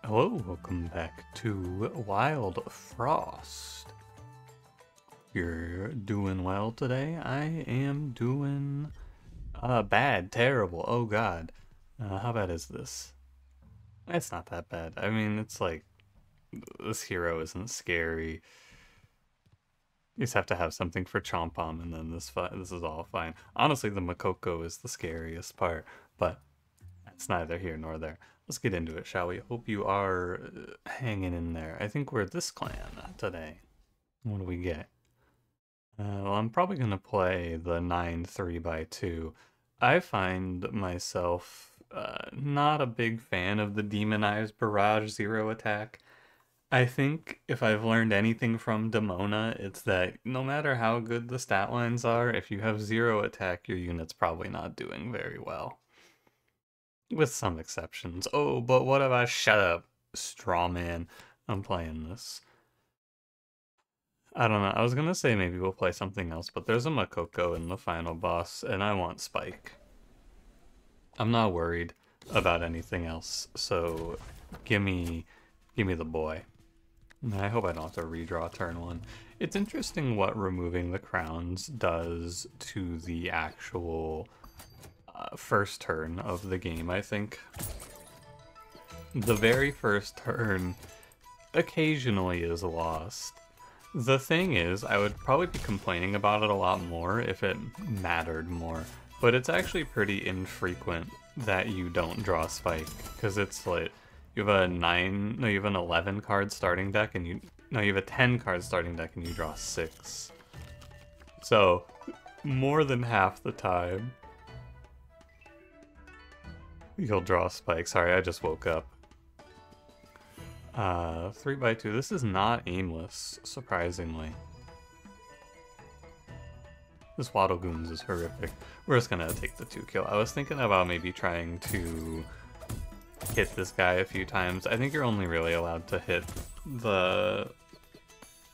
Hello, welcome back to Wildfrost. You're doing well today. I am doing bad, terrible. Oh god. How bad is this? It's not that bad. I mean, it's like this hero isn't scary. You just have to have something for Chompom, and then this is all fine. Honestly, the Makoko is the scariest part, but it's neither here nor there. Let's get into it, shall we? Hope you are hanging in there. I think we're this clan today. What do we get? Well, I'm probably going to play the 9 3x2. I find myself not a big fan of the demonized barrage zero attack. I think if I've learned anything from Demona, it's that no matter how good the stat lines are, if you have zero attack, your unit's probably not doing very well. With some exceptions. Oh, but what if I shut up, straw man? I'm playing this. I don't know. I was gonna say maybe we'll play something else, but there's a Makoko in the final boss, and I want Spike. I'm not worried about anything else, so give me the boy. I hope I don't have to redraw turn one. It's interesting what removing the crowns does to the actual first turn of the game, I think. The very first turn occasionally is lost. The thing is, I would probably be complaining about it a lot more if it mattered more, but it's actually pretty infrequent that you don't draw Spike, because it's like, you have you have an 11 card starting deck, and you have a 10 card starting deck and you draw 6. So, more than half the time, you'll draw Spike. Sorry, I just woke up. 3x2. This is not aimless, surprisingly. This Waddle Goons is horrific. We're just gonna take the 2 kill. I was thinking about maybe trying to hit this guy a few times. I think you're only really allowed to hit the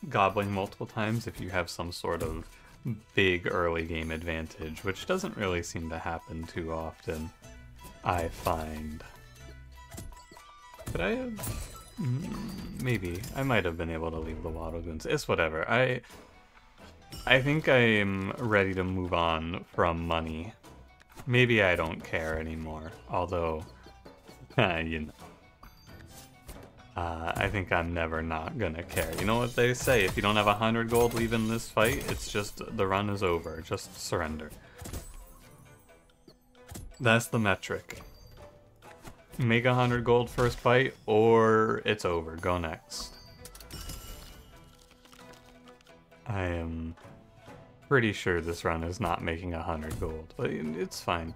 Goblin multiple times if you have some sort of big early game advantage, which doesn't really seem to happen too often. I find. Could I have? Maybe. I might have been able to leave the Waddle Goons. It's whatever. I think I am ready to move on from money. Maybe I don't care anymore. Although, you know. I think I'm never not gonna care. You know what they say? If you don't have 100 gold leaving this fight, it's just the run is over. Just surrender. That's the metric. Make 100 gold first fight, or it's over. Go next. I am pretty sure this run is not making 100 gold, but it's fine.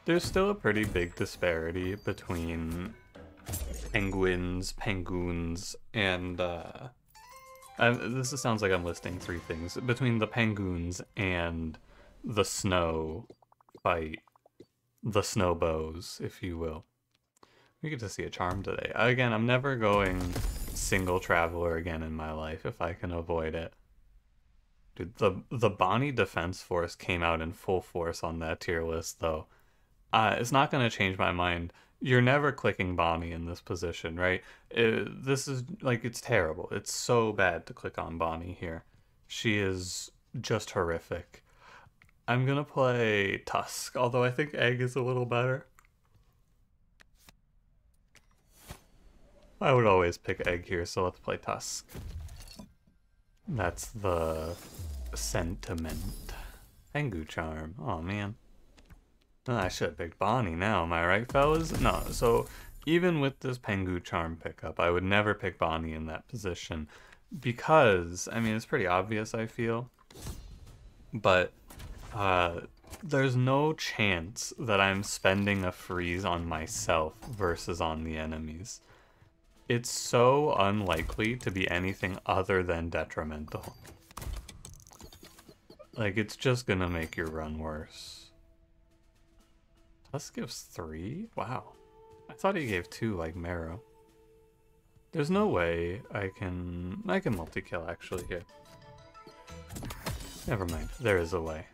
There's still a pretty big disparity between penguins, and this sounds like I'm listing 3 things. Between the penguins and the snow fight. The snow bows, if you will. We get to see a charm today. Again, I'm never going single traveler again in my life if I can avoid it. Dude, the Bonnie Defense Force came out in full force on that tier list, though. It's not going to change my mind. You're never clicking Bonnie in this position, right? This is, like, it's terrible. It's so bad to click on Bonnie here. She is just horrific. I'm gonna play Tusk, although I think Egg is a little better. I would always pick Egg here, so let's play Tusk. That's the sentiment. Pengu Charm. Oh man. I should have picked Bonnie now, am I right, fellas? No, so even with this Pengu Charm pickup, I would never pick Bonnie in that position. Because, I mean, it's pretty obvious, I feel. But there's no chance that I'm spending a freeze on myself versus on the enemies. It's so unlikely to be anything other than detrimental. Like, it's just gonna make your run worse. Tusk gives 3? Wow. I thought he gave 2 like Marrow. There's no way I can multi-kill actually here. Never mind, there is a way.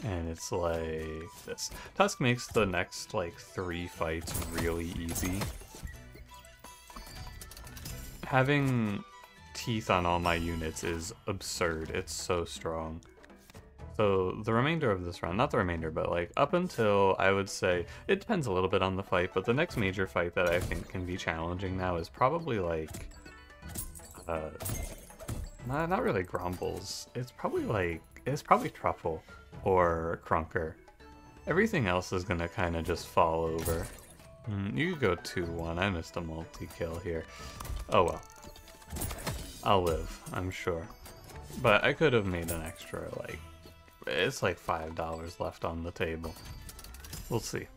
And it's like this. Tusk makes the next like 3 fights really easy. Having teeth on all my units is absurd. It's so strong. So the remainder of this round, not the remainder, but like up until I would say, it depends a little bit on the fight, but the next major fight that I think can be challenging now is probably like, not really Grumbles. It's probably Truffle or Crunker. Everything else is gonna kind of just fall over. You could go 2-1. I missed a multi-kill here. Oh well. I'll live, I'm sure. But I could have made an extra, like, it's like $5 left on the table. We'll see.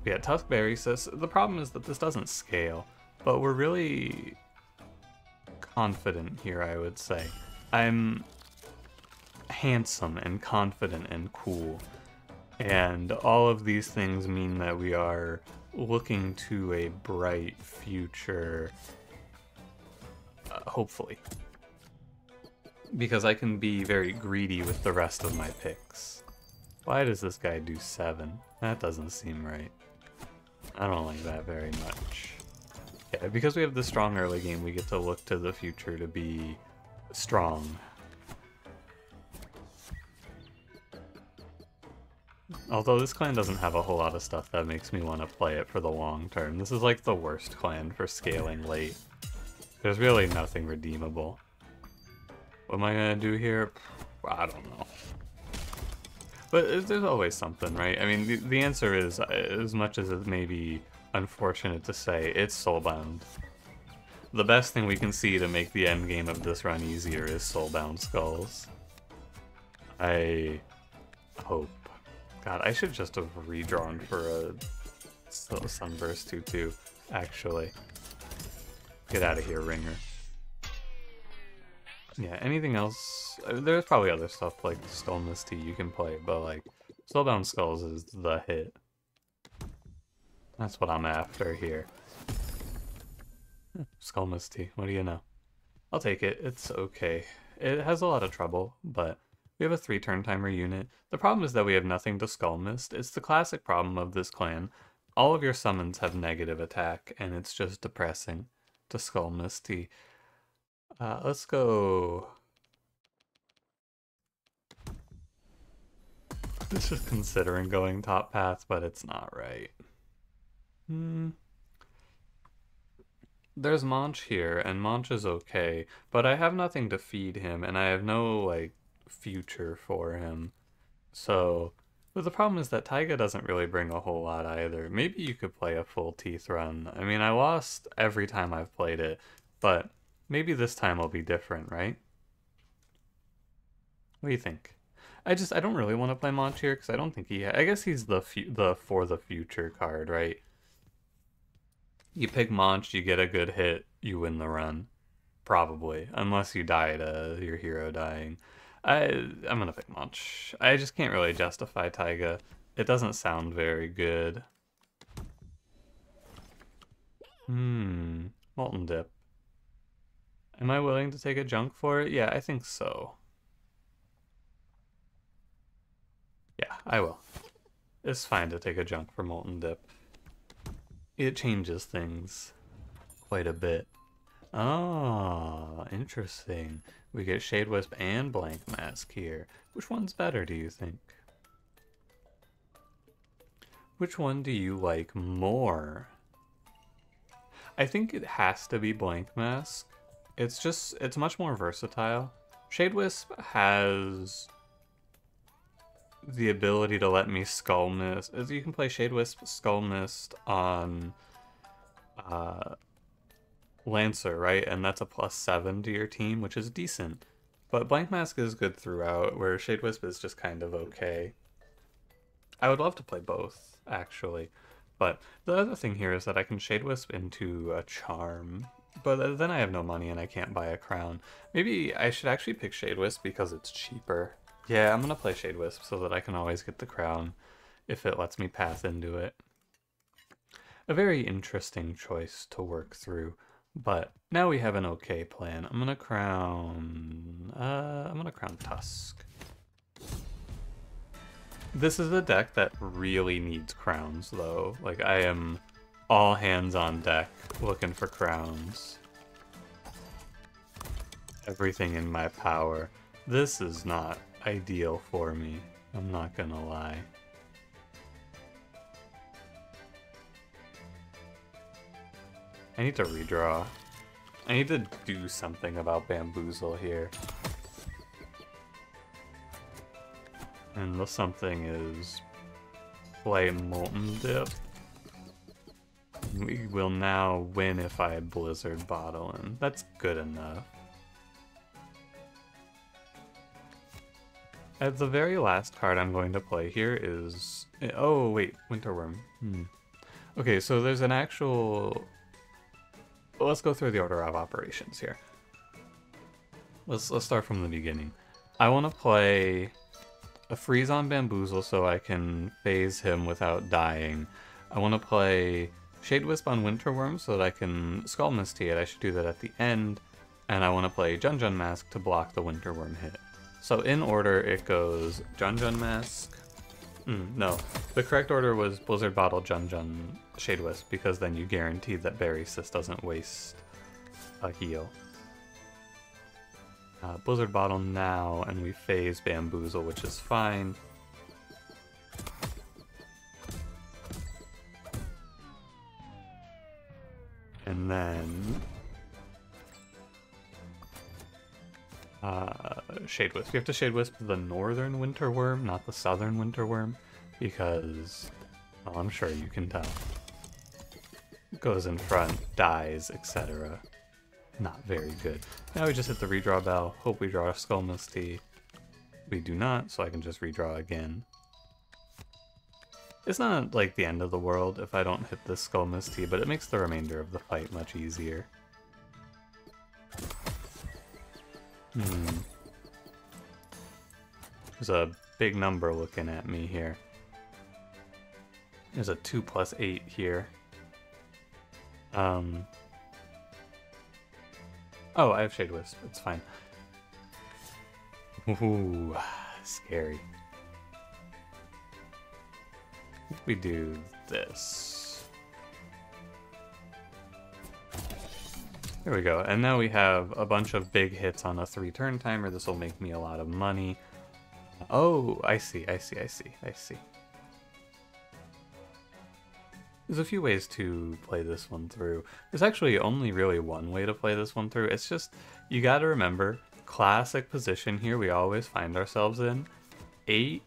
Yeah, Tuskberry says, the problem is that this doesn't scale, but we're really confident here, I would say. I'm handsome and confident and cool. And all of these things mean that we are looking to a bright future, hopefully. Because I can be very greedy with the rest of my picks. Why does this guy do 7? That doesn't seem right. I don't like that very much. Yeah, because we have the strong early game, we get to look to the future to be strong. Although this clan doesn't have a whole lot of stuff that makes me want to play it for the long term. This is like the worst clan for scaling late. There's really nothing redeemable. What am I gonna do here? I don't know. But there's always something, right? I mean, the answer is, as much as it may be unfortunate to say, it's soulbound. The best thing we can see to make the end game of this run easier is soulbound skulls. I hope. God, I should just have redrawn for a Sunburst 2-2, actually. Get out of here, Ringer. Yeah, anything else? There's probably other stuff like Skull Misty you can play, but like, Soulbound Skulls is the hit. That's what I'm after here. Skull Misty, what do you know? I'll take it, it's okay. It has a lot of trouble, but we have a 3-turn timer unit. The problem is that we have nothing to Skull Mist. It's the classic problem of this clan. All of your summons have negative attack, and it's just depressing to Skull Misty. Let's go. This is considering going top path, but it's not right. There's Monch here, and Monch is okay, but I have nothing to feed him, and I have no, like, future for him. So, but the problem is that Taiga doesn't really bring a whole lot either. Maybe you could play a full teeth run. I mean, I lost every time I've played it, but maybe this time will be different, right? What do you think? I don't really want to play Monch here because I don't think I guess he's the for the future card, right? You pick Monch, you get a good hit, you win the run. Probably. Unless you die to your hero dying. I'm gonna pick Monch. I just can't really justify Taiga. It doesn't sound very good. Molten Dip. Am I willing to take a junk for it? Yeah, I think so. Yeah, I will. It's fine to take a junk for Molten Dip. It changes things quite a bit. Oh, interesting. We get Shade Wisp and Blank Mask here. Which one's better, do you think? Which one do you like more? I think it has to be Blank Mask. It's much more versatile. Shade Wisp has the ability to let me Skull Mist. You can play Shade Wisp, Skull Mist on Lancer, right? And that's a +7 to your team, which is decent. But Blank Mask is good throughout, where Shade Wisp is just kind of okay. I would love to play both, actually. But the other thing here is that I can Shade Wisp into a Charm. But then I have no money and I can't buy a crown. Maybe I should actually pick Shade Wisp because it's cheaper. Yeah, I'm gonna play Shade Wisp so that I can always get the crown if it lets me path into it. A very interesting choice to work through, but now we have an okay plan. I'm gonna crown Tusk. This is a deck that really needs crowns though. Like I am all hands on deck looking for crowns. everything in my power. This is not ideal for me, I'm not gonna lie. I need to redraw. I need to do something about bamboozle here. And the something is play Molten Dip. We will now win if I Blizzard Bottle, and that's good enough. The very last card I'm going to play here is... Oh, wait, Winterworm. Okay, so there's an actual... Well, let's go through the order of operations here. Let's start from the beginning. I want to play a freeze on Bamboozle so I can phase him without dying. I want to play Shade Wisp on Winterworm so that I can Skull Misty it. I should do that at the end. And I want to play Jun Mask to block the Winterworm hit. So in order it goes Jun Mask. No, the correct order was Blizzard Bottle, Jun, Shade Wisp, because then you guarantee that Berry Sis doesn't waste a heal. Blizzard Bottle now, and we phase Bamboozle, which is fine. And then... Shade Wisp. You have to Shade Wisp the northern Winterworm, not the southern Winterworm, because, well, I'm sure you can tell. Goes in front, dies, etc. Not very good. Now we just hit the redraw bell, hope we draw a Skull Misty. We do not, so I can just redraw again. It's not like the end of the world if I don't hit this Skull Misty, but it makes the remainder of the fight much easier. There's a big number looking at me here. There's a 2+8 here. Oh, I have Shade Wisp. It's fine. Ooh, scary. We do this. There we go. And now we have a bunch of big hits on a 3-turn timer. This will make me a lot of money. Oh, I see. There's a few ways to play this one through. There's actually only really one way to play this one through. It's just, you gotta remember, classic position here we always find ourselves in. 8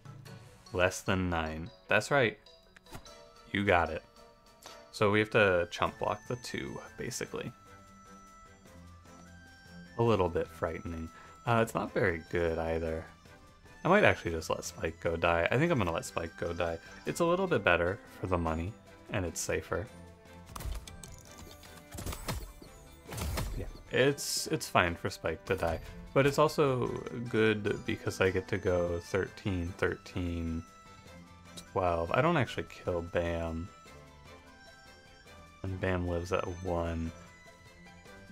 less than 9. That's right. You got it. So we have to chump block the 2, basically. A little bit frightening. It's not very good either. I might actually just let Spike go die. I think I'm gonna let Spike go die. It's a little bit better for the money, and it's safer. Yeah, it's fine for Spike to die. But it's also good because I get to go 13, 13, 12. I don't actually kill Bam. And Bam lives at 1.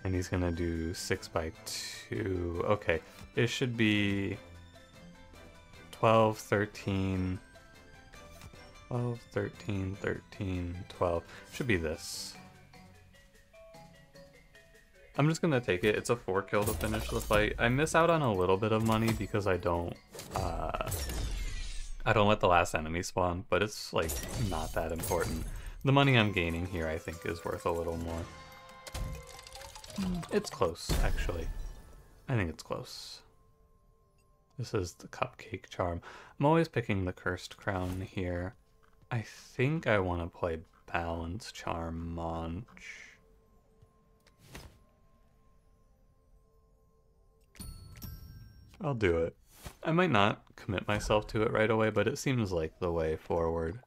And he's gonna do 6 by 2. Okay, it should be 12, 13, 12, 13, 13, 12. Should be this. I'm just gonna take it. It's a 4 kill to finish the fight. I miss out on a little bit of money because I don't let the last enemy spawn, but it's like not that important. The money I'm gaining here I think is worth a little more. It's close, actually. I think it's close. This is the Cupcake Charm. I'm always picking the Cursed Crown here. I think I want to play Balance Charm Munch. I'll do it. I might not commit myself to it right away, but it seems like the way forward.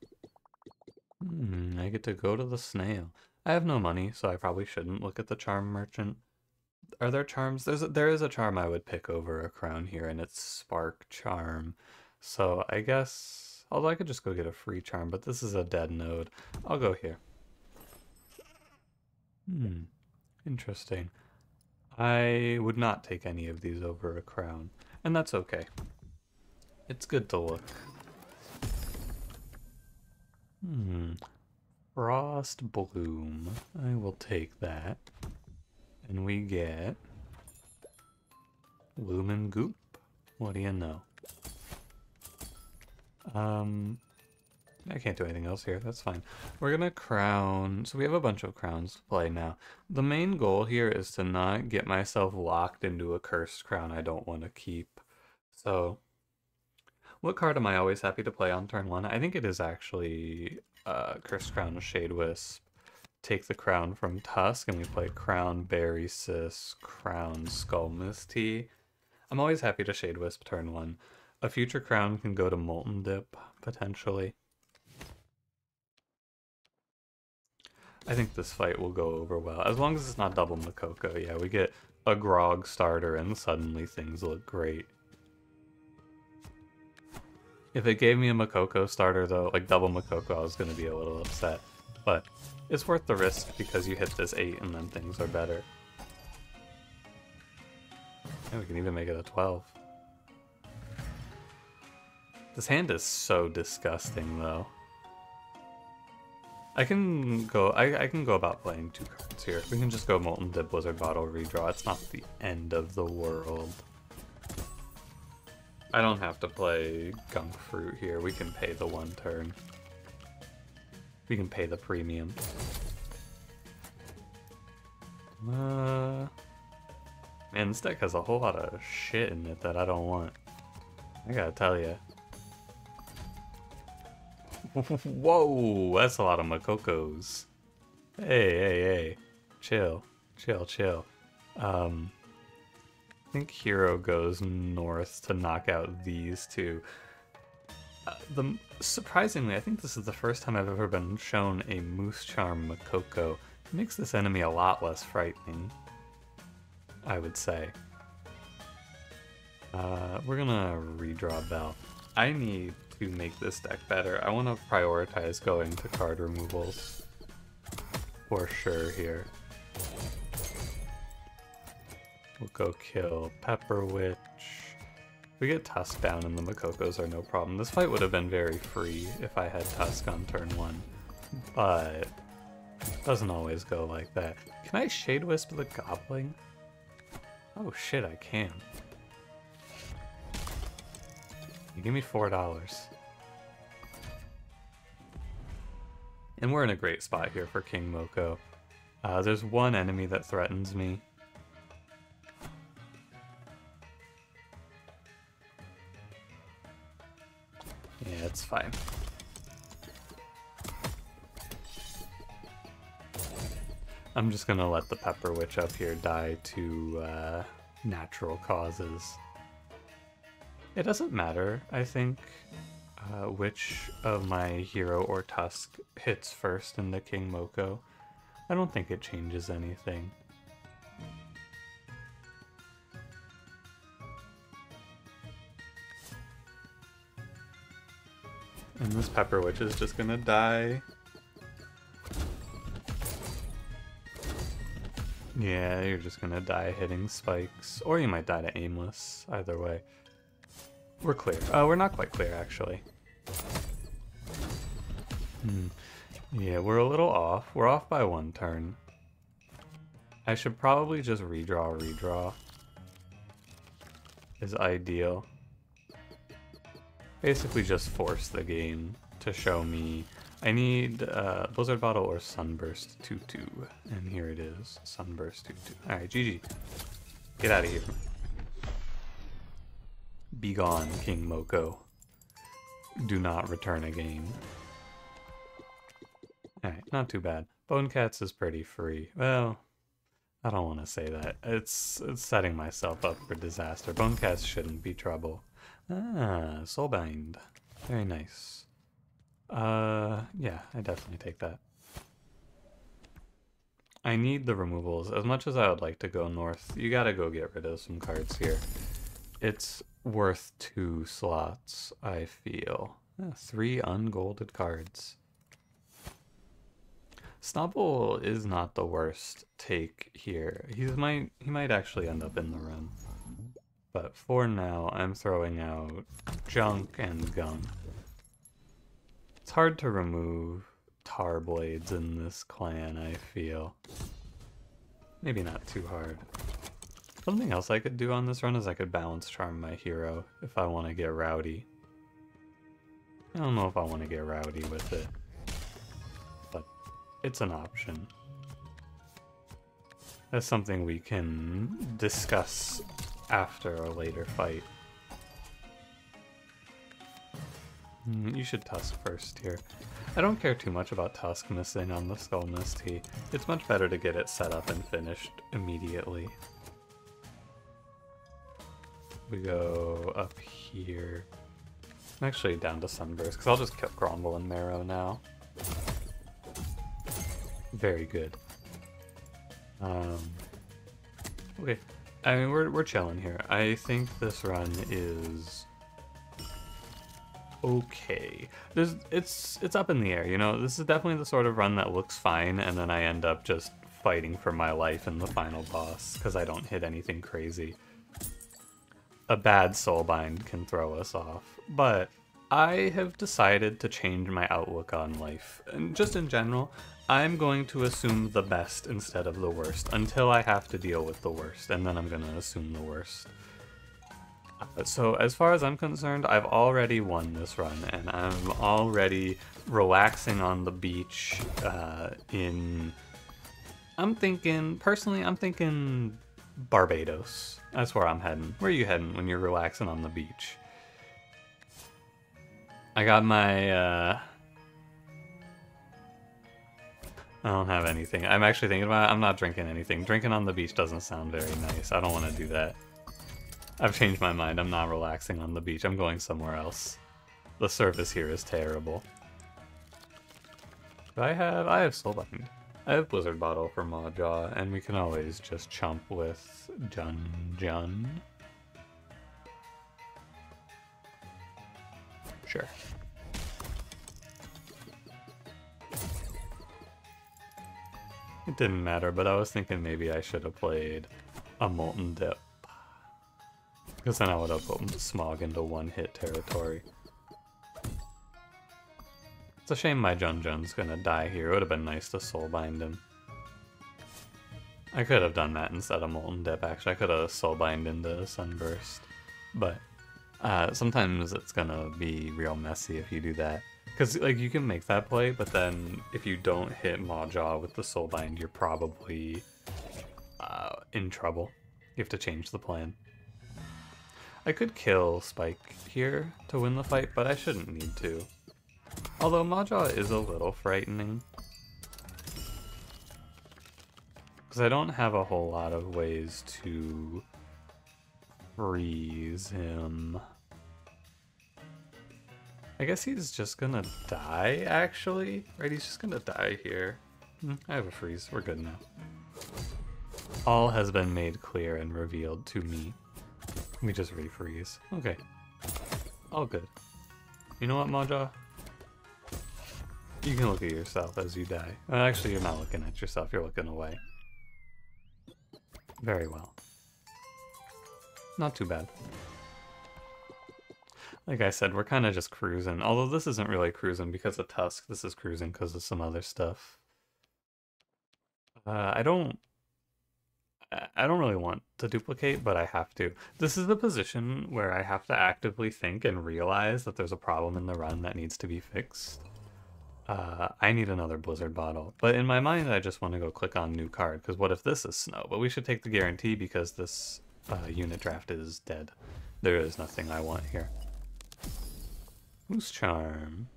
I get to go to the snail. I have no money, so I probably shouldn't look at the charm merchant. Are there charms? There is a charm I would pick over a crown here, and it's Spark Charm. So I guess, although I could just go get a free charm, but this is a dead node. I'll go here. Interesting. I would not take any of these over a crown, and that's okay. It's good to look. Frost Bloom. I will take that. And we get Lumen Goop? What do you know? I can't do anything else here. That's fine. We're gonna crown. So we have a bunch of crowns to play now. The main goal here is to not get myself locked into a cursed crown I don't want to keep. So, what card am I always happy to play on turn 1? I think it is actually Cursed Crown Shade Wisp. Take the crown from Tusk, and we play Crown Berry Sis, Crown Skull Misty. I'm always happy to Shade Wisp turn 1. A future crown can go to Molten Dip, potentially. I think this fight will go over well. As long as it's not double Makoko. Yeah, we get a Grog starter and suddenly things look great. If it gave me a Makoko starter though, like double Makoko, I was going to be a little upset. But it's worth the risk because you hit this 8 and then things are better. And we can even make it a 12. This hand is so disgusting though. I can go about playing 2 cards here. We can just go Molten Dip, Blizzard Bottle, redraw. It's not the end of the world. I don't have to play Gunk Fruit here. We can pay the 1 turn. We can pay the premium. Man, this deck has a whole lot of shit in it that I don't want. I gotta tell ya. Whoa, that's a lot of Makokos. Hey. Chill. I think Hero goes north to knock out these 2. Surprisingly, I think this is the first time I've ever been shown a Moose Charm Makoko. It makes this enemy a lot less frightening, I would say. We're gonna redraw Bell. I need to make this deck better. I want to prioritize going to card removals for sure here. We'll go kill Pepper Witch. We get Tusk down and the Makokos are no problem. This fight would have been very free if I had Tusk on turn 1, but it doesn't always go like that. Can I Shade Wisp the Goblin? Oh shit, I can. You give me $4. And we're in a great spot here for King Moko. There's one enemy that threatens me. Yeah, it's fine. I'm just gonna let the Pepper Witch up here die to natural causes. It doesn't matter, I think, which of my Hero or Tusk hits first in the King Moko. I don't think it changes anything. And this Pepper Witch is just gonna die. Yeah, you're just gonna die hitting spikes. Or you might die to aimless, either way. We're clear. We're not quite clear, actually. Yeah, we're a little off. We're off by 1 turn. I should probably just redraw. Is ideal. Basically just force the game to show me I need Blizzard Bottle or Sunburst 2/2. And here it is. Sunburst 2/2. Alright, GG. Get out of here. Be gone, King Moko. Do not return again. Alright, not too bad. Bone Cats is pretty free. Well, I don't want to say that. It's setting myself up for disaster. Bone Cats shouldn't be trouble. Ah, Soulbind. Very nice. Yeah, I definitely take that. I need the removals. As much as I would like to go north, you gotta go get rid of some cards here. It's worth 2 slots, I feel. 3 ungolded cards. Snubble is not the worst take here. He might actually end up in the run. But for now, I'm throwing out Junk and Gunk. It's hard to remove Tar Blades in this clan, I feel. Maybe not too hard. Something else I could do on this run is I could balance charm my hero if I want to get rowdy. I don't know if I want to get rowdy with it, but it's an option. That's something we can discuss after a later fight. You should Tusk first here. I don't care too much about Tusk missing on the Skull Misty. It's much better to get it set up and finished immediately. We go up here. I'm actually down to Sunburst, because I'll just kill Grumble and Marrow now. Very good. Okay. I mean, we're chilling here. I think this run is okay. It's up in the air, you know? This is definitely the sort of run that looks fine, and then I end up just fighting for my life in the final boss, because I don't hit anything crazy. A bad soulbind can throw us off, but I have decided to change my outlook on life. And just in general, I'm going to assume the best instead of the worst until I have to deal with the worst, and then I'm going to assume the worst. So as far as I'm concerned, I've already won this run, and I'm already relaxing on the beach I'm thinking Barbados. That's where I'm heading. Where are you heading when you're relaxing on the beach? I got my, I don't have anything. I'm actually thinking about it. I'm not drinking anything. Drinking on the beach doesn't sound very nice. I don't want to do that. I've changed my mind. I'm not relaxing on the beach. I'm going somewhere else. The surface here is terrible. I have Soulbind. I have Blizzard Bottle for Mawjaw, and we can always just chump with Jun. Sure. It didn't matter, but I was thinking maybe I should have played a Molten Dip. Because then I would have put Smog into one-hit territory. It's a shame my Jun's gonna die here. It would have been nice to Soulbind him. I could have done that instead of Molten Dip, actually. I could have Soulbind into Sunburst. But sometimes it's gonna be real messy if you do that. Because like you can make that play, but then if you don't hit Mawjaw with the Soulbind, you're probably in trouble. You have to change the plan. I could kill Spike here to win the fight, but I shouldn't need to. Although Mawjaw is a little frightening. Because I don't have a whole lot of ways to freeze him. I guess he's just gonna die, actually. Right, he's just gonna die here. I have a freeze. We're good now. All has been made clear and revealed to me. We just refreeze. Okay. All good. You know what, Mawjaw? You can look at yourself as you die. Actually, you're not looking at yourself. You're looking away. Very well. Not too bad. Like I said, we're kind of just cruising. Although this isn't really cruising because of Tusk. This is cruising because of some other stuff. I don't really want to duplicate, but I have to. This is the position where I have to actively think and realize that there's a problem in the run that needs to be fixed. I need another Blizzard Bottle. But in my mind, I just want to go click on new card, because what if this is Snow? But we should take the guarantee because this unit draft is dead. There is nothing I want here. Who's Charm?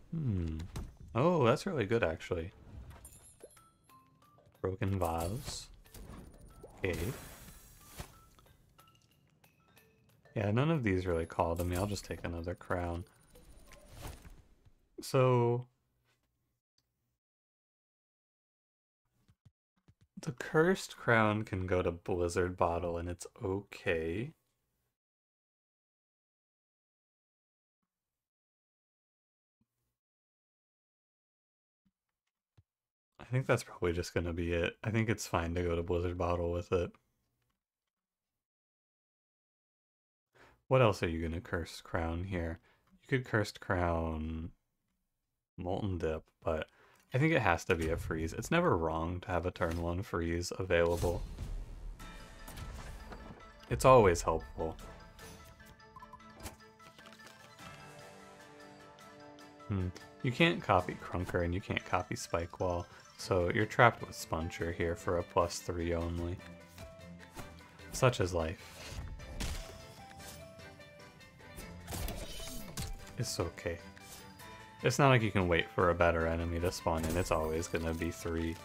Oh, that's really good, actually. Broken Vase. Okay. Yeah, none of these really call to me. I'll just take another crown. So the cursed crown can go to Blizzard Bottle and it's okay. I think that's probably just gonna be it. I think it's fine to go to Blizzard Bottle with it. What else are you gonna Cursed Crown here? You could Cursed Crown Molten Dip, but I think it has to be a freeze. It's never wrong to have a turn 1 freeze available. It's always helpful. You can't copy Crunker and you can't copy Spike Wall, so you're trapped with Spuncher here for a +3 only. Such is life. It's okay. It's not like you can wait for a better enemy to spawn in. It's always gonna be 3.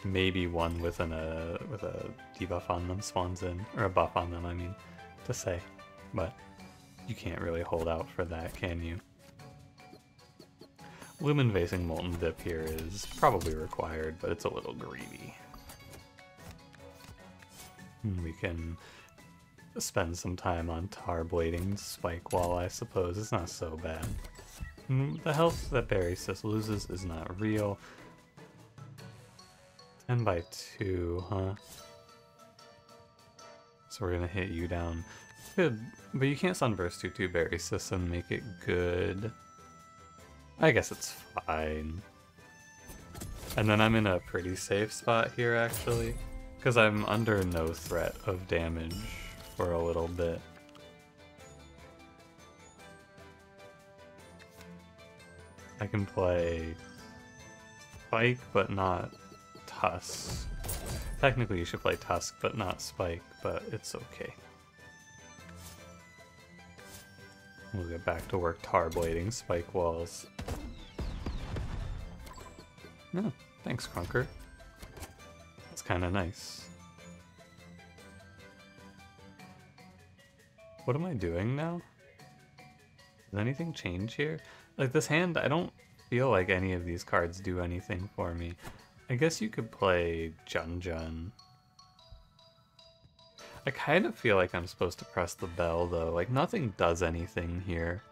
Maybe one with a debuff on them spawns in, or a buff on them, I mean, to say. But you can't really hold out for that, can you? Lumen Vasing Molten Dip here is probably required, but it's a little greedy. We can spend some time on Tar Blading Spike Wall, I suppose. It's not so bad. The health that Berry Sis loses is not real. 10 by 2, huh? So we're gonna hit you down. Good, but you can't Sunburst 2-2 Berry Sis and make it good. I guess it's fine. And then I'm in a pretty safe spot here, actually, because I'm under no threat of damage for a little bit. I can play Spike, but not Tusk. Technically you should play Tusk, but not Spike, but it's okay. We'll get back to work tar blading Spike Walls. No, thanks, Crunker. That's kind of nice. What am I doing now? Does anything change here? Like, this hand, I don't feel like any of these cards do anything for me. I guess you could play Jun Jun. I kind of feel like I'm supposed to press the bell, though. Like, nothing does anything here.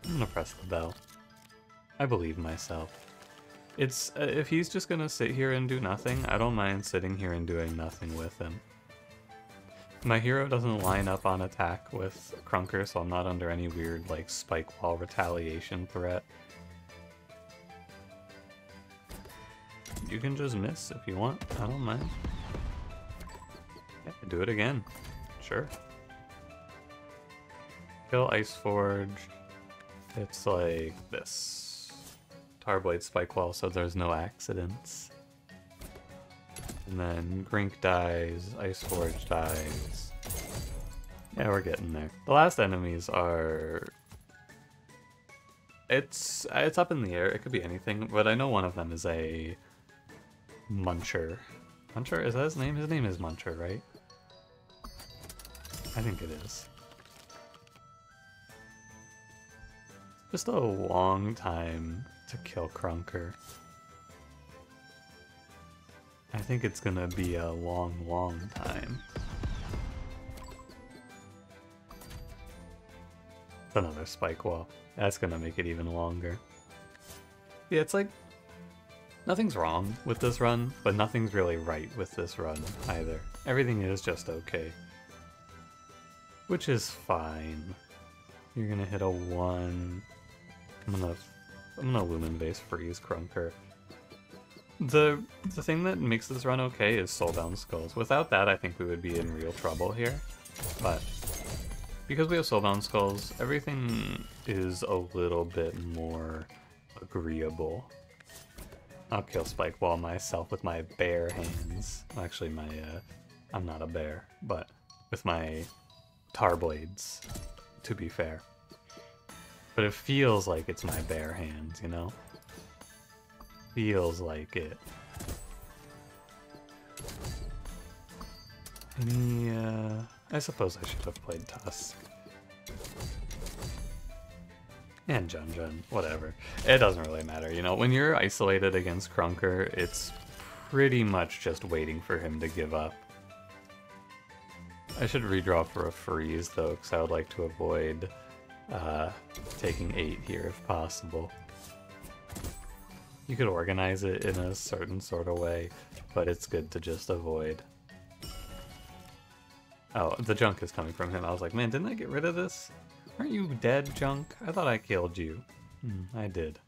I'm gonna press the bell. I believe myself. It's, if he's just gonna sit here and do nothing, I don't mind sitting here and doing nothing with him. My hero doesn't line up on attack with Crunker, so I'm not under any weird, like, Spike Wall retaliation threat. You can just miss if you want, I don't mind. Yeah, do it again. Sure. Kill Ice Forge. It's like this. Tarblade Spike Wall, so there's no accidents. And then Grink dies, Ice Forge dies. Yeah, we're getting there. The last enemies are... It's up in the air, it could be anything, but I know one of them is a... Muncher. Muncher? Is that his name? His name is Muncher, right? I think it is. Just a long time to kill Crunker. I think it's gonna be a long, long time. Another Spike Wall. That's gonna make it even longer. Yeah, it's like... Nothing's wrong with this run, but nothing's really right with this run either. Everything is just okay. Which is fine. You're gonna hit a 1. I'm gonna Lumen Base Freeze Crunker. The thing that makes this run okay is Soulbound Skulls. Without that, I think we would be in real trouble here. But because we have Soulbound Skulls, everything is a little bit more agreeable. I'll kill Spike Wall myself with my bare hands. Actually, I'm not a bear, but with my tar blades, to be fair. But it feels like it's my bare hands, you know? Feels like it. Any, I suppose I should have played Tusk. And Jun Jun, whatever. It doesn't really matter, you know? When you're isolated against Crunker, it's pretty much just waiting for him to give up. I should redraw for a freeze, though, because I would like to avoid taking 8 here if possible. You could organize it in a certain sort of way, but it's good to just avoid. Oh, the junk is coming from him. I was like, man, didn't I get rid of this? Aren't you dead, junk? I thought I killed you. I did.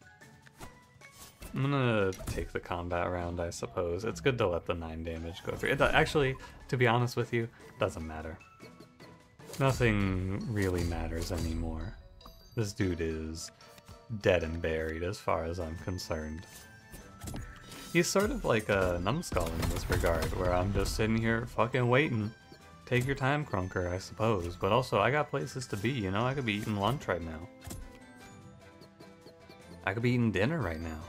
I'm gonna take the combat round, I suppose. It's good to let the 9 damage go through. Actually, to be honest with you, doesn't matter. Nothing really matters anymore. This dude is dead and buried as far as I'm concerned. He's sort of like a numbskull in this regard, where I'm just sitting here fucking waiting. Take your time, Crunker, I suppose. But also, I got places to be, you know? I could be eating lunch right now. I could be eating dinner right now.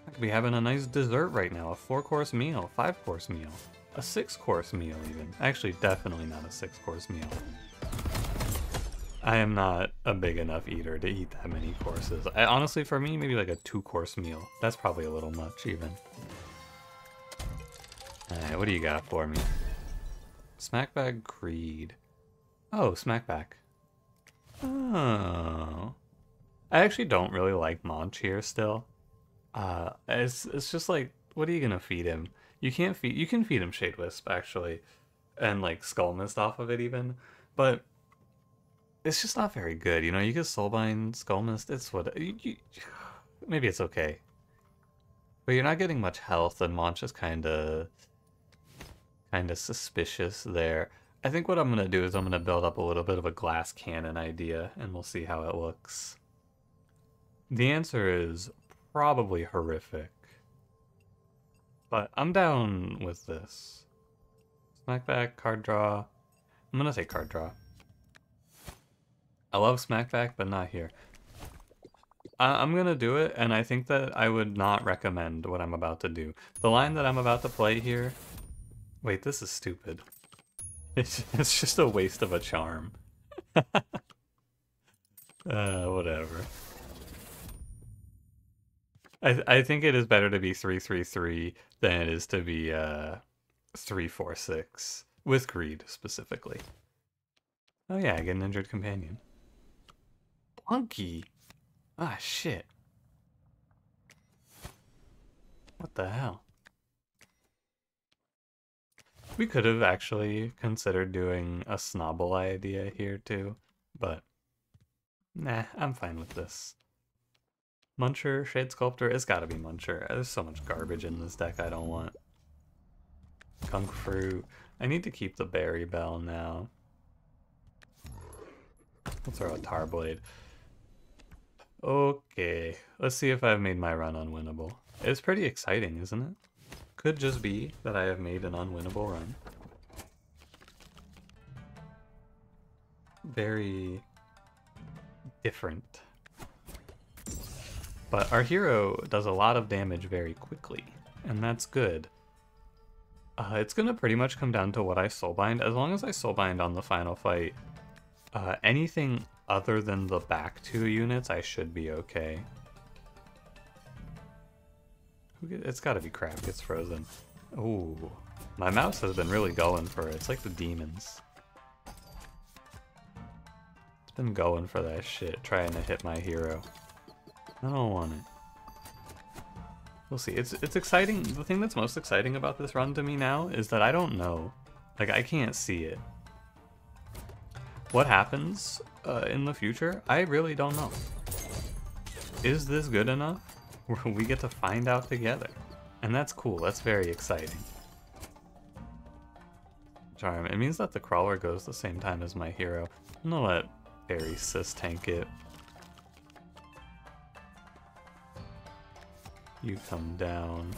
I could be having a nice dessert right now. A 4-course meal, 5-course meal, a 6-course meal even. Actually, definitely not a 6-course meal. I am not a big enough eater to eat that many courses. Honestly, for me, maybe like a 2-course meal. That's probably a little much, even. Alright, what do you got for me? Smackback Greed. Oh, Smackback. Oh. I actually don't really like Monch here still. It's just like, what are you gonna feed him? You can feed him Shade Wisp, actually. And like Skull Mist off of it even. But it's just not very good, you know? You can Soulbind Skull Mist, it's what... maybe it's okay. But you're not getting much health, and Monch is kinda suspicious there. I think what I'm gonna do is I'm gonna build up a little bit of a glass cannon idea, and we'll see how it looks. The answer is probably horrific. But I'm down with this. Smackback, card draw. I'm gonna take card draw. I love Smackback, but not here. I'm gonna do it, and I think that I would not recommend what I'm about to do. The line that I'm about to play here... Wait, this is stupid. It's just a waste of a charm. Whatever. I think it is better to be 3-3-3 than it is to be 3-4-6. With Greed, specifically. Oh yeah, I get an injured companion. Plunky! Ah, shit. What the hell? We could have actually considered doing a Snobble idea here too, but nah, I'm fine with this. Muncher, Shade Sculptor, it's gotta be Muncher. There's so much garbage in this deck I don't want. Kung Fu. I need to keep the Berry Bell now. We'll throw a Tarblade. Okay, let's see if I've made my run unwinnable. It's pretty exciting, isn't it? Could just be that I have made an unwinnable run. Very different. But our hero does a lot of damage very quickly, and that's good. It's gonna pretty much come down to what I soulbind. As long as I soulbind on the final fight, anything other than the back 2 units, I should be okay. It's gotta be Crab gets frozen. Ooh, my mouse has been really going for it. It's like the demons. It's been going for that shit, trying to hit my hero. I don't want it. We'll see. It's exciting. The thing that's most exciting about this run to me now is that I don't know. Like, I can't see it. What happens in the future? I really don't know. Is this good enough? We get to find out together. And that's cool. That's very exciting. Charm. It means that the crawler goes the same time as my hero. I'm gonna let Barry Sis tank it. You come down.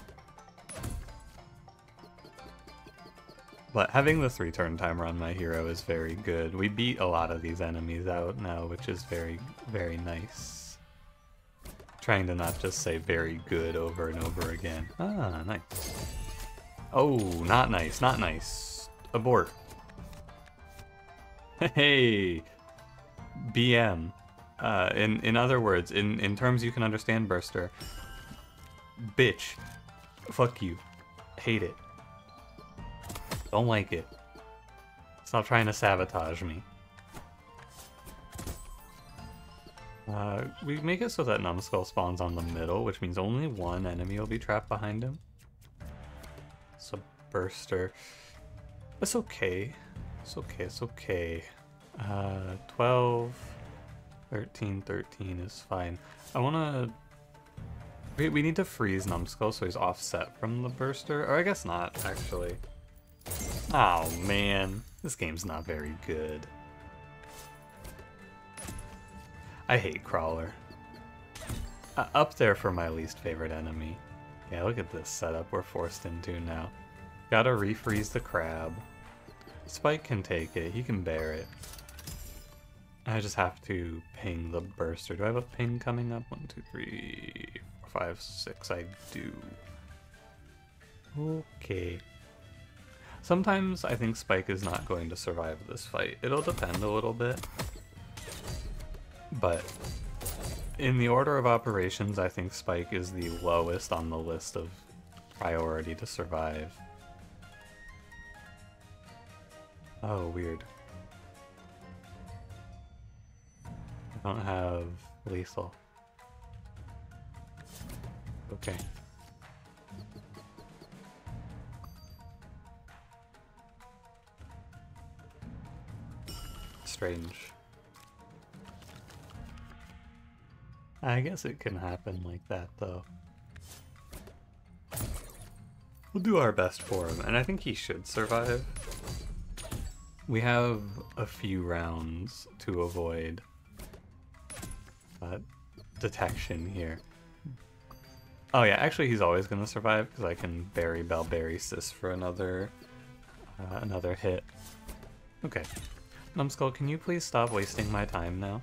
But having the 3-turn timer on my hero is very good. We beat a lot of these enemies out now, which is very, very nice. Trying to not just say very good over and over again. Ah, nice. Oh, not nice, not nice. Abort. Hey, BM. In other words, in terms you can understand, Burster. Bitch. Fuck you. Hate it. Don't like it. Stop trying to sabotage me. We make it so that Numbskull spawns on the middle, which means only one enemy will be trapped behind him. So Burster. It's okay. It's okay, it's okay. 12, 13, 13 is fine. I wanna... We need to freeze Numbskull so he's offset from the Burster. Or I guess not, actually. Oh man, this game's not very good. I hate Crawler. Up there for my least favorite enemy. Yeah, look at this setup we're forced into now. Gotta refreeze the crab. Spike can take it, he can bear it. I just have to ping the burster. Do I have a ping coming up? 1, 2, 3, 4, 5, 6. I do. Okay. Sometimes I think Spike is not going to survive this fight. It'll depend a little bit. But in the order of operations, I think Spike is the lowest on the list of priority to survive. Oh, weird. I don't have lethal. Okay. Strange. I guess it can happen like that, though. We'll do our best for him, and I think he should survive. We have a few rounds to avoid detection here. Oh yeah, actually he's always going to survive because I can berry Balberry Sis for another hit. Okay. Numbskull, can you please stop wasting my time now?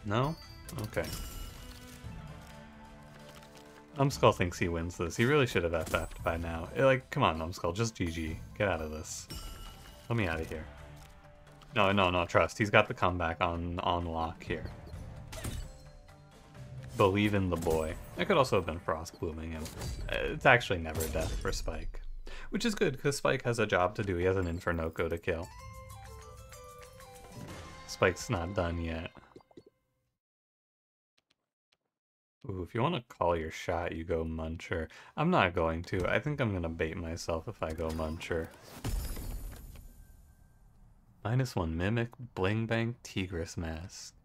No? Okay. Numbskull thinks he wins this. He really should have FF'd by now. Like, come on, Numbskull, just GG. Get out of this. Let me out of here. No, trust. He's got the comeback on lock here. Believe in the boy. It could also have been Frost blooming him. It's actually never death for Spike. Which is good, because Spike has a job to do. He has an Infernoco to kill. Spike's not done yet. Ooh, if you want to call your shot, you go Muncher. I'm not going to. I think I'm going to bait myself if I go Muncher. -1 Mimic, Bling Bang, Tigress Mask.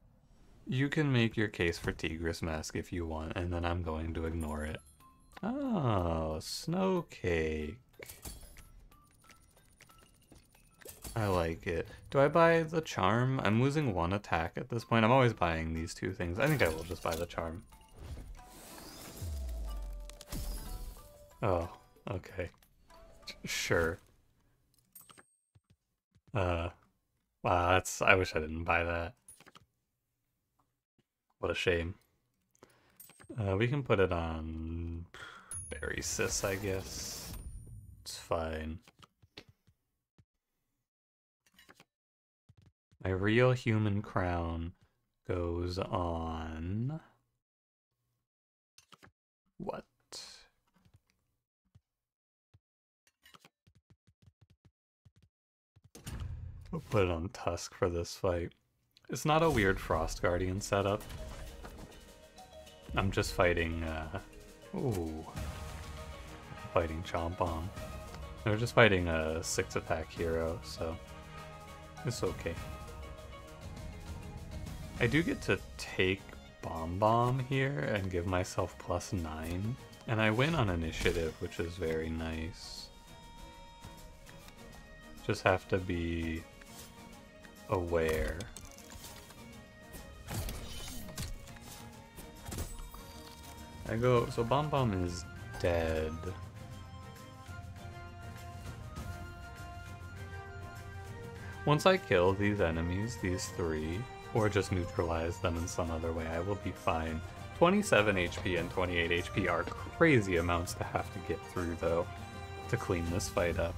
You can make your case for Tigress Mask if you want, and then I'm going to ignore it. Oh, Snow Cake. I like it. Do I buy the Charm? I'm losing 1 attack at this point. I'm always buying these 2 things. I think I will just buy the Charm. Oh, okay. Sure. Wow, I wish I didn't buy that. What a shame. We can put it on Berry Sis, I guess. It's fine. My real human crown goes on... what? We'll put it on Tusk for this fight. It's not a weird Frost Guardian setup. I'm just fighting, fighting Chomp Bomb. We're just fighting a 6 attack hero, so it's okay. I do get to take Bomb Bomb here and give myself +9, and I win on initiative, which is very nice. Just have to be aware. So Bomb Bomb is dead. Once I kill these enemies, these 3, or just neutralize them in some other way, I will be fine. 27 HP and 28 HP are crazy amounts to have to get through, though, to clean this fight up.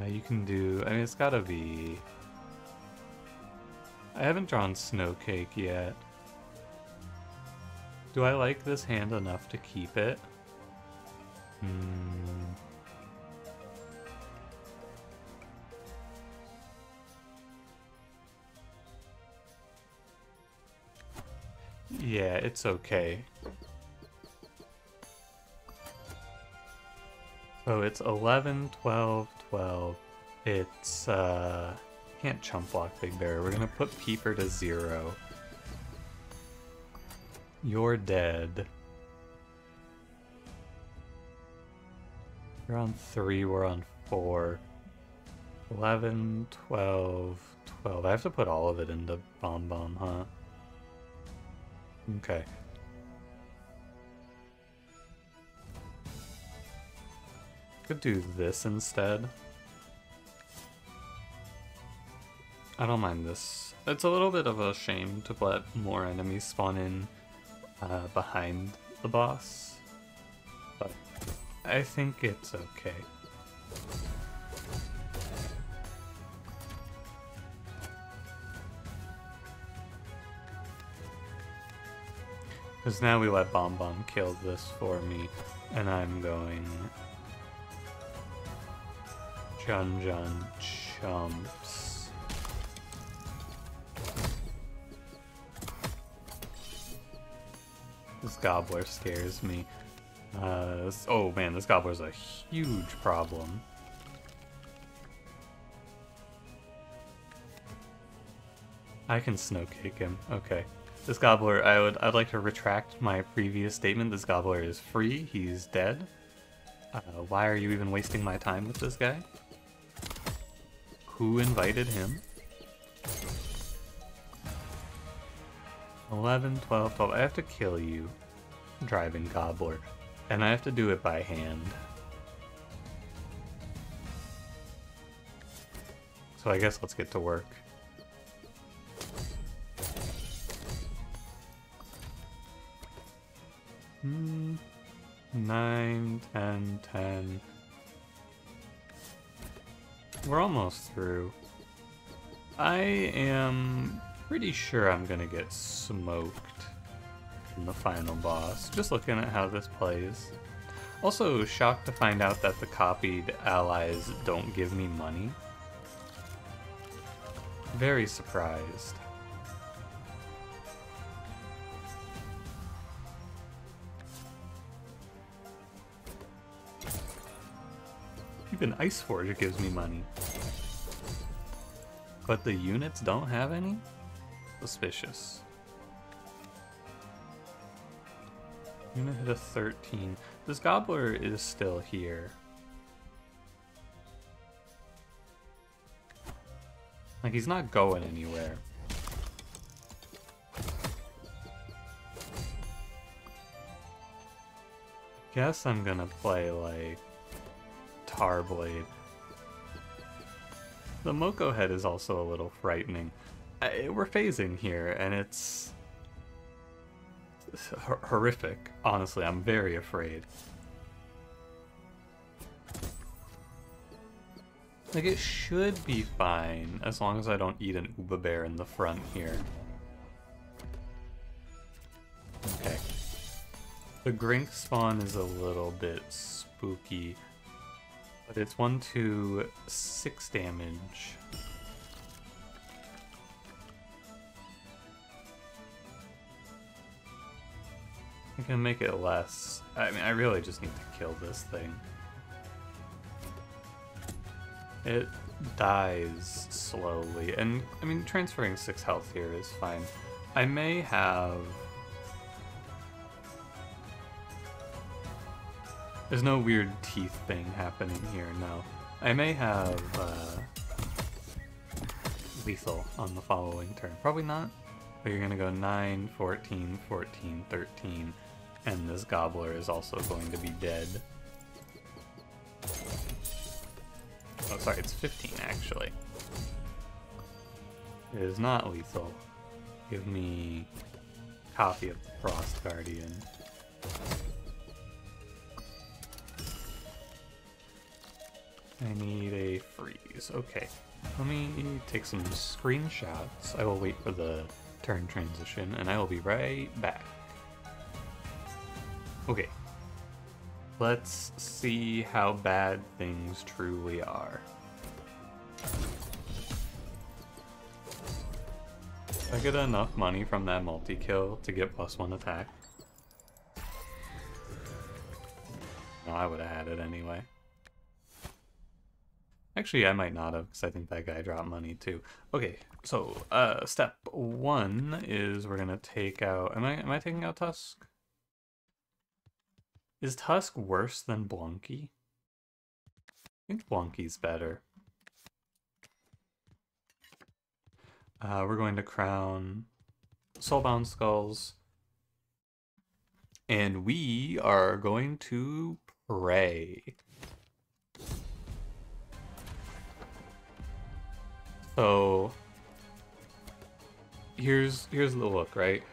You can do... I mean, it's gotta be... I haven't drawn Snow Cake yet. Do I like this hand enough to keep it? Yeah, it's okay. So it's 11, 12, 12. It's, can't chump block Big Bear. We're gonna put Peeper to 0. You're dead. You're on 3, we're on 4. 11, 12, 12. I have to put all of it into Bomb Bomb, huh? Okay. Could do this instead. I don't mind this. It's a little bit of a shame to let more enemies spawn in behind the boss, but I think it's okay. Because now we let Bomb Bomb kill this for me, and I'm going Jun Jun Chumps. This gobbler scares me. Oh man, this gobbler's a huge problem. I can snow kick him. Okay. This gobbler, I'd like to retract my previous statement. This gobbler is free. He's dead. Why are you even wasting my time with this guy? Who invited him? 11, 12, 12. I have to kill you, driving gobbler. And I have to do it by hand. So I guess let's get to work. Hmm. 9, 10, 10. We're almost through. I am pretty sure I'm gonna get smoked in the final boss, just looking at how this plays. Also shocked to find out that the copied allies don't give me money. Very surprised. Even Iceforge gives me money. But the units don't have any? Suspicious. Unit hit a 13. This gobbler is still here. Like, he's not going anywhere. Guess I'm gonna play, like, Tarblade. The Moko head is also a little frightening. We're phasing here, and it's horrific. Honestly, I'm very afraid. Like, it should be fine, as long as I don't eat an Uba Bear in the front here. Okay. The Grink spawn is a little bit spooky, but it's 1, 2, 6 damage. I can make it less. I mean, I really just need to kill this thing. It dies slowly, and I mean, transferring 6 health here is fine. I may have... There's no weird teeth thing happening here, no. I may have lethal on the following turn. Probably not, but you're gonna go 9, 14, 14, 13, and this gobbler is also going to be dead. Oh, sorry, it's 15 actually. It is not lethal. Give me a copy of the Frost Guardian. I need a freeze. Okay, let me take some screenshots. I will wait for the turn transition, and I will be right back. Okay, let's see how bad things truly are. I get enough money from that multi-kill to get +1 attack. No, I would have had it anyway. Actually, I might not have, because I think that guy dropped money too. Okay, so step 1 is we're gonna take out. Am I taking out Tusk? Is Tusk worse than Blunky? I think Blunky's better. We're going to crown Soulbound Skulls. And we are going to pray. So here's the look, right?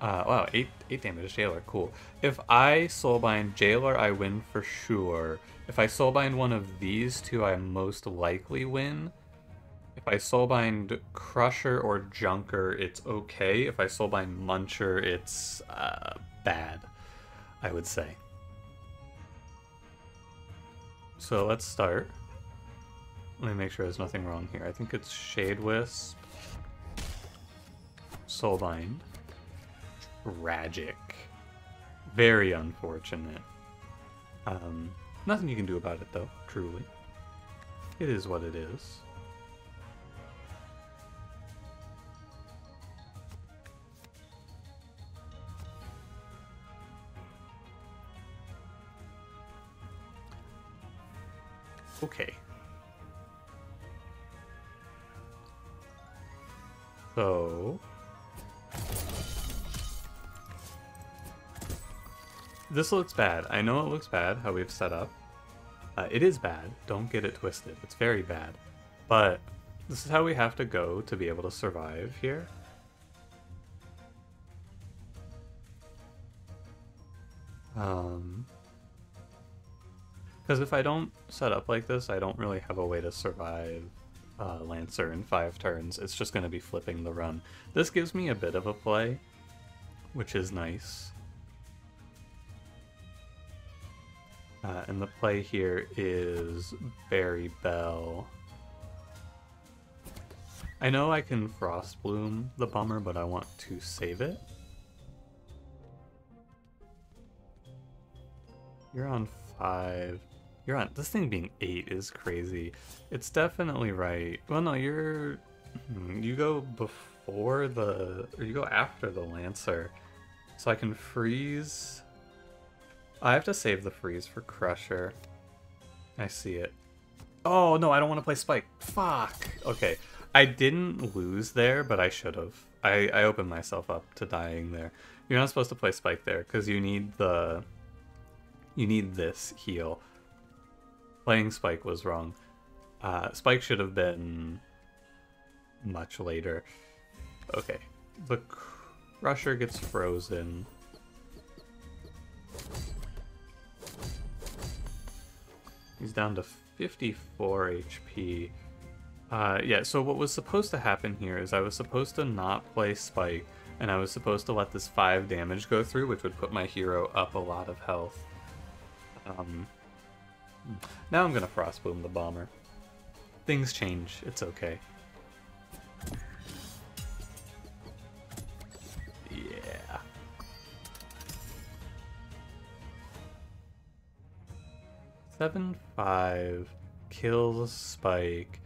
Wow, 8 damage Jailer, cool. If I Soulbind Jailer, I win for sure. If I Soulbind one of these two, I most likely win. If I Soulbind Crusher or Junker, it's okay. If I Soulbind Muncher, it's bad, I would say. So let's start. Let me make sure there's nothing wrong here. I think it's Shade Wisp, Soulbind, Tragic. Very unfortunate. Nothing you can do about it though, truly. It is what it is. Okay. So this looks bad. I know it looks bad how we've set up. It is bad. Don't get it twisted. It's very bad. But this is how we have to go to be able to survive here. Because if I don't set up like this, I don't really have a way to survive Lancer in 5 turns. It's just going to be flipping the run. This gives me a bit of a play, which is nice. And the play here is Berry Bell. I know I can Frost Bloom the Bummer, but I want to save it. You're on 5. You're on... This thing being 8 is crazy. It's definitely right. Well, no, you're... You go before the... Or you go after the Lancer. So I can freeze... I have to save the freeze for Crusher. I see it. Oh, no, I don't want to play Spike. Fuck! Okay. I didn't lose there, but I should have. I opened myself up to dying there. You're not supposed to play Spike there, because you need the... You need this heal. Playing Spike was wrong. Spike should have been much later. Okay. The Crusher gets frozen. He's down to 54 HP. Yeah, so what was supposed to happen here is I was supposed to not play Spike, and I was supposed to let this 5 damage go through, which would put my hero up a lot of health. Now I'm gonna Frostboom the Bomber. Things change, it's okay. Yeah. Seven, 5 kills Spike,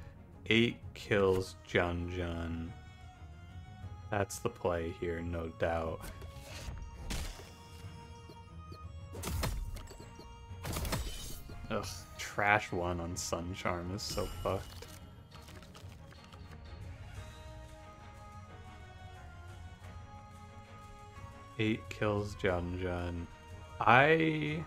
8 kills Jun. That's the play here, no doubt. Ugh, trash 1 on Sun Charm is so fucked. Eight kills Jun. I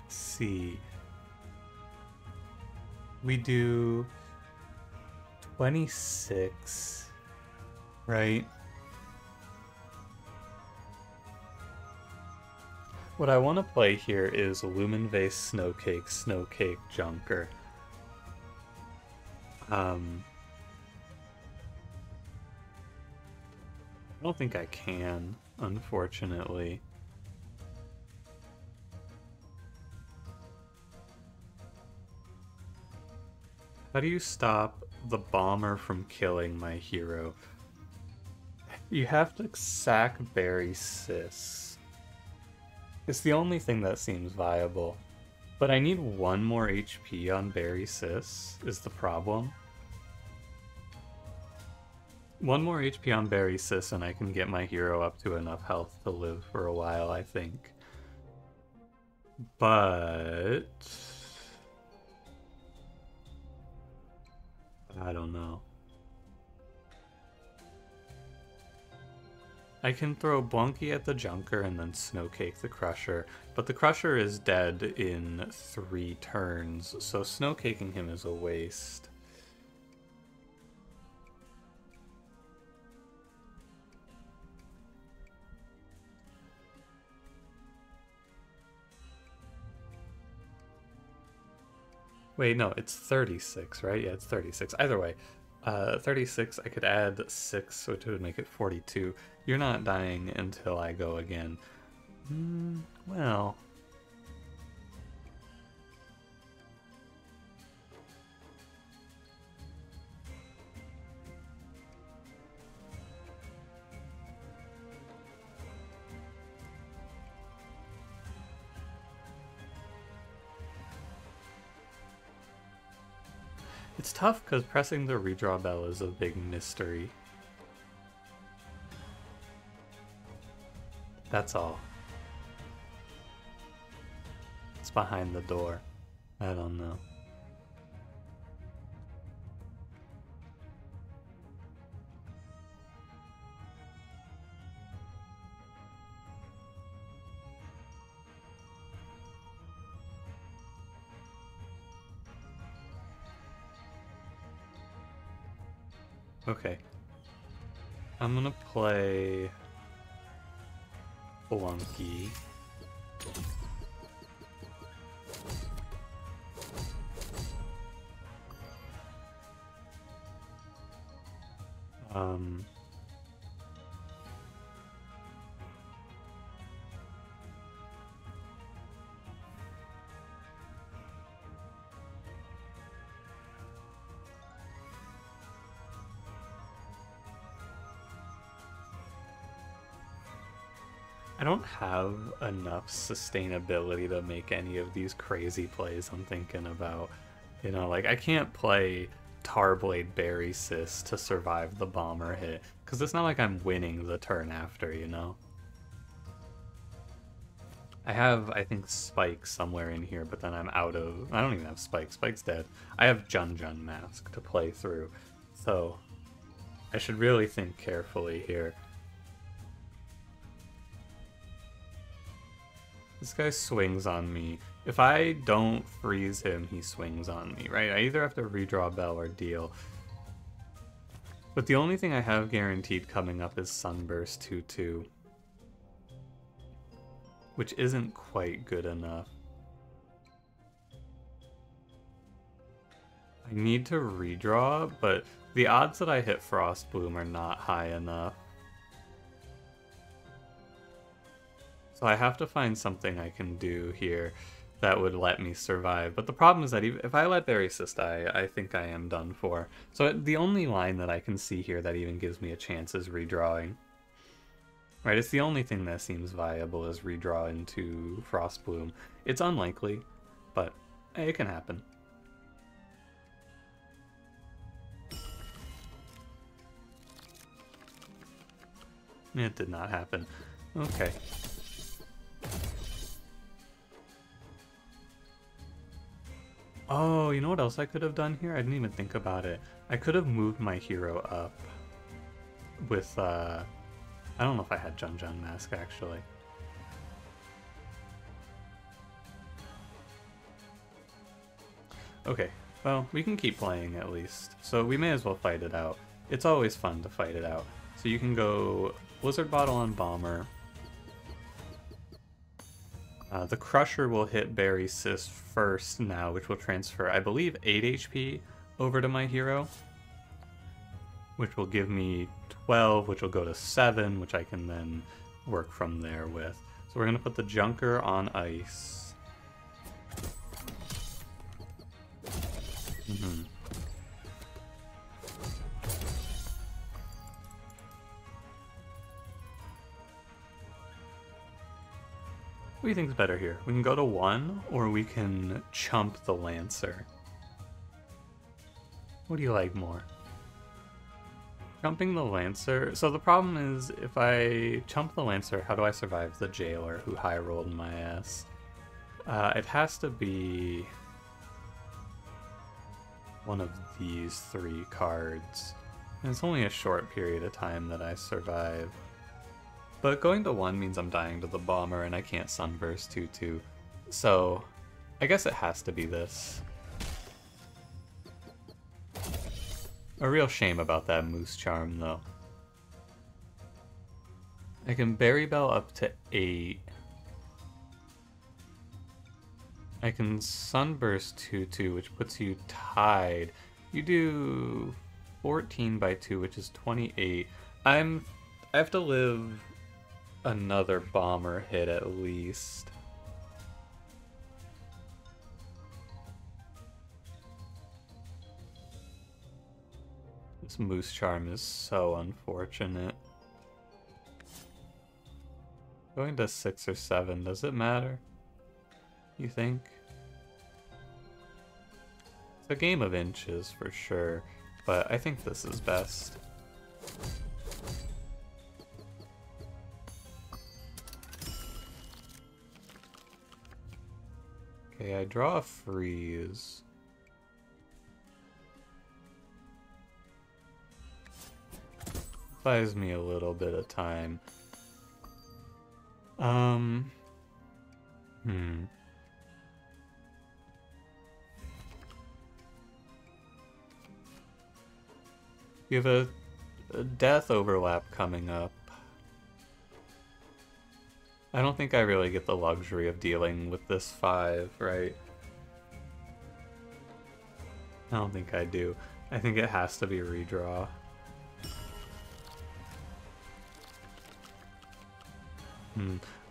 see. We do 26, right? What I want to play here is Lumen Vase, Snowcake, Junker. I don't think I can, unfortunately. How do you stop the Bomber from killing my hero? You have to sack Berry Sis. It's the only thing that seems viable. But I need 1 more HP on Berry Sis, is the problem. 1 more HP on Berry Sis and I can get my hero up to enough health to live for a while, I think. But I don't know. I can throw Blunky at the Junker and then Snowcake the Crusher, but the Crusher is dead in 3 turns, so Snowcaking him is a waste. Wait, no, it's 36, right? Yeah, it's 36. Either way, 36, I could add 6, which would make it 42. You're not dying until I go again. Well... It's tough because pressing the redraw bell is a big mystery. That's all. It's behind the door. I don't know. Okay. I'm gonna play Blunky. I don't have enough sustainability to make any of these crazy plays I'm thinking about. You know, like I can't play Tarblade Berry Sis to survive the bomber hit, because it's not like I'm winning the turn after, you know? I have, I think, Spike somewhere in here, but then I'm out of... I don't even have Spike. Spike's dead. I have Jun Jun Mask to play through, so I should really think carefully here. This guy swings on me. If I don't freeze him, he swings on me, right? I either have to redraw Bell or deal. But the only thing I have guaranteed coming up is Sunburst 2-2. Which isn't quite good enough. I need to redraw, but the odds that I hit Frostbloom are not high enough. So I have to find something I can do here that would let me survive. But the problem is that if I let Berry Sis die, I think I am done for. So the only line that I can see here that even gives me a chance is redrawing. Right, it's the only thing that seems viable is redraw into Frostbloom. It's unlikely, but hey, it can happen. It did not happen. Okay. Oh, you know what else I could have done here? I didn't even think about it. I could have moved my hero up with, I don't know if I had Jun Jun Mask, actually. Okay, well, we can keep playing at least. So we may as well fight it out. It's always fun to fight it out. So you can go Blizzard Bottle on Bomber. The Crusher will hit Berry Sis first now, which will transfer, I believe, 8 HP over to my hero. Which will give me 12, which will go to 7, which I can then work from there with. So we're going to put the Junker on ice. What do you think is better here? We can go to 1, or we can chump the Lancer. What do you like more? Chumping the Lancer... So the problem is, if I chump the Lancer, how do I survive the Jailer who high-rolled my ass? It has to be one of these 3 cards. And it's only a short period of time that I survive. But going to 1 means I'm dying to the bomber and I can't Sunburst 2/2. So I guess it has to be this. A real shame about that Moose Charm though. I can Berry Bell up to 8. I can Sunburst 2/2, which puts you tied. You do 14 by 2, which is 28. I have to live another bomber hit at least. This Moose Charm is so unfortunate. Going to 6 or 7, does it matter? You think? It's a game of inches for sure, but I think this is best. Okay, I draw a freeze. Buys me a little bit of time. You have a death overlap coming up. I don't think I really get the luxury of dealing with this 5, right? I don't think I do. I think it has to be a redraw.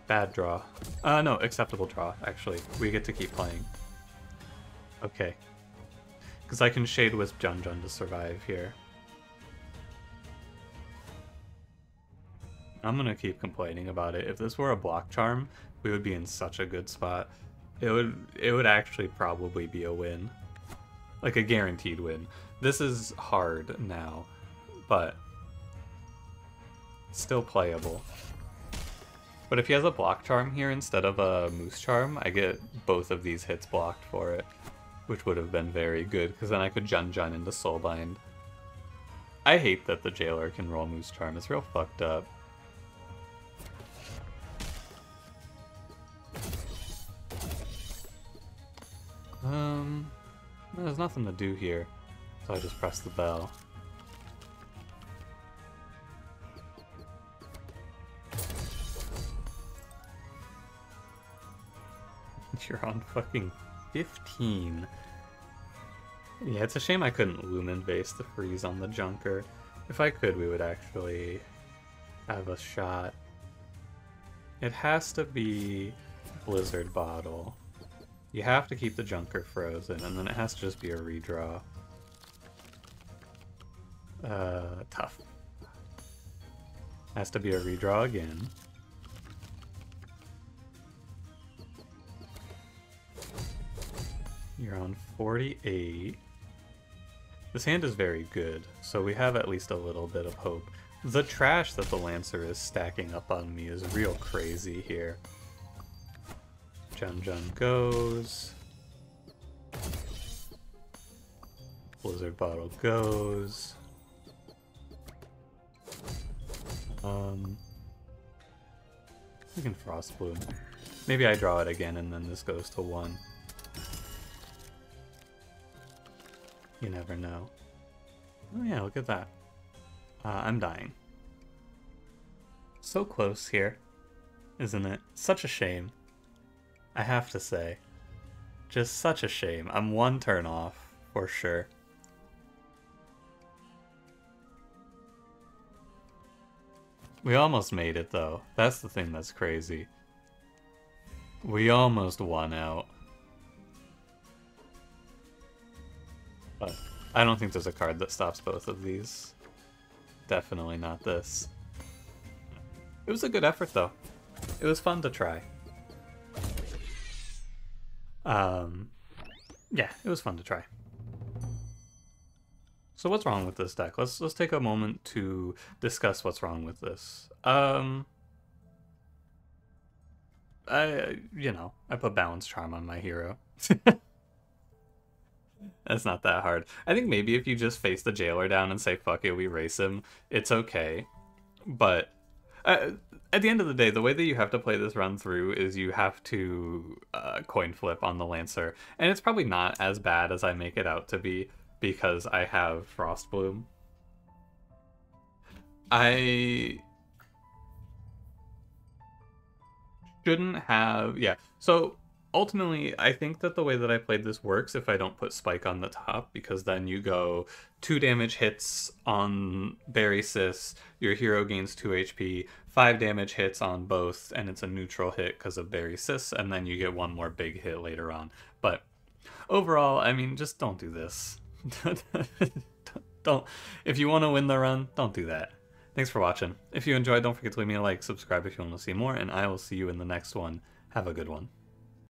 Bad draw. No, acceptable draw, actually. We get to keep playing. Okay. Because I can Shade Wisp Jun Jun to survive here. I'm gonna keep complaining about it. If this were a block charm, we would be in such a good spot. It would actually probably be a win. Like a guaranteed win. This is hard now, but still playable. But if he has a block charm here instead of a Moose Charm, I get both of these hits blocked for it, which would have been very good, because then I could Jun Jun into Soulbind. I hate that the Jailer can roll Moose Charm. It's real fucked up. There's nothing to do here, so I just press the bell. You're on fucking 15. Yeah, it's a shame I couldn't Lumen Vase the freeze on the Junker. If I could, we would actually have a shot. It has to be Blizzard Bottle. You have to keep the Junker frozen, and then it has to just be a redraw. Tough. Has to be a redraw again. You're on 48. This hand is very good, so we have at least a little bit of hope. The trash that the Lancer is stacking up on me is real crazy here. Jun Jun goes. Blizzard Bottle goes. We can Frost Bloom. Maybe I draw it again and then this goes to 1. You never know. Oh yeah, look at that. I'm dying. So close here, isn't it? Such a shame. I have to say. Just such a shame. I'm 1 turn off, for sure. We almost made it, though. That's the thing that's crazy. We almost won out. But I don't think there's a card that stops both of these. Definitely not this. It was a good effort, though. It was fun to try. Yeah, it was fun to try. So what's wrong with this deck? Let's take a moment to discuss what's wrong with this. I put balance charm on my hero. That's not that hard. I think maybe if you just face the jailer down and say, fuck it, we race him, it's okay. But uh, at the end of the day, the way that you have to play this run through is you have to coin flip on the Lancer. And it's probably not as bad as I make it out to be because I have Frostbloom. I shouldn't have... Yeah, so ultimately, I think that the way that I played this works if I don't put Spike on the top, because then you go 2 damage hits on Berry Sis, your hero gains 2 HP, 5 damage hits on both, and it's a neutral hit because of Berry Sis, and then you get 1 more big hit later on. But overall, I mean, just don't do this. Don't. If you want to win the run, don't do that. Thanks for watching. If you enjoyed, don't forget to leave me a like, subscribe if you want to see more, and I will see you in the next one. Have a good one.